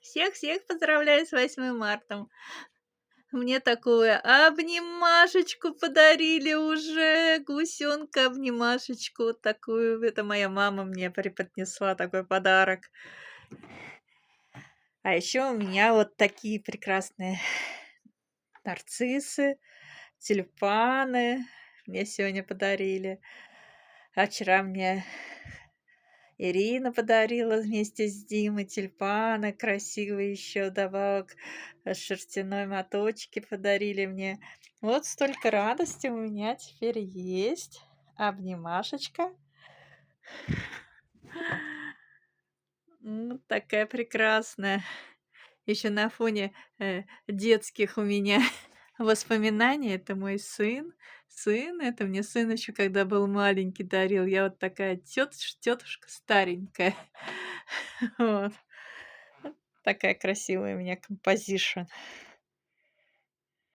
Всех-всех поздравляю с 8 марта. Мне такую обнимашечку подарили уже, гусенка-обнимашечку вот такую. Это моя мама мне преподнесла такой подарок. А еще у меня вот такие прекрасные нарциссы, тюльпаны мне сегодня подарили. А вчера мне Ирина подарила вместе с Димой тюльпаны красивые еще вдобавок, шерстяной моточки подарили мне. Вот столько радости у меня теперь есть. Обнимашечка. Такая прекрасная. Еще на фоне, детских у меня воспоминаний. Это мой сын. Это мне сын еще, когда был маленький, дарил. Я вот такая тетушка старенькая. Вот. Такая красивая у меня композишн.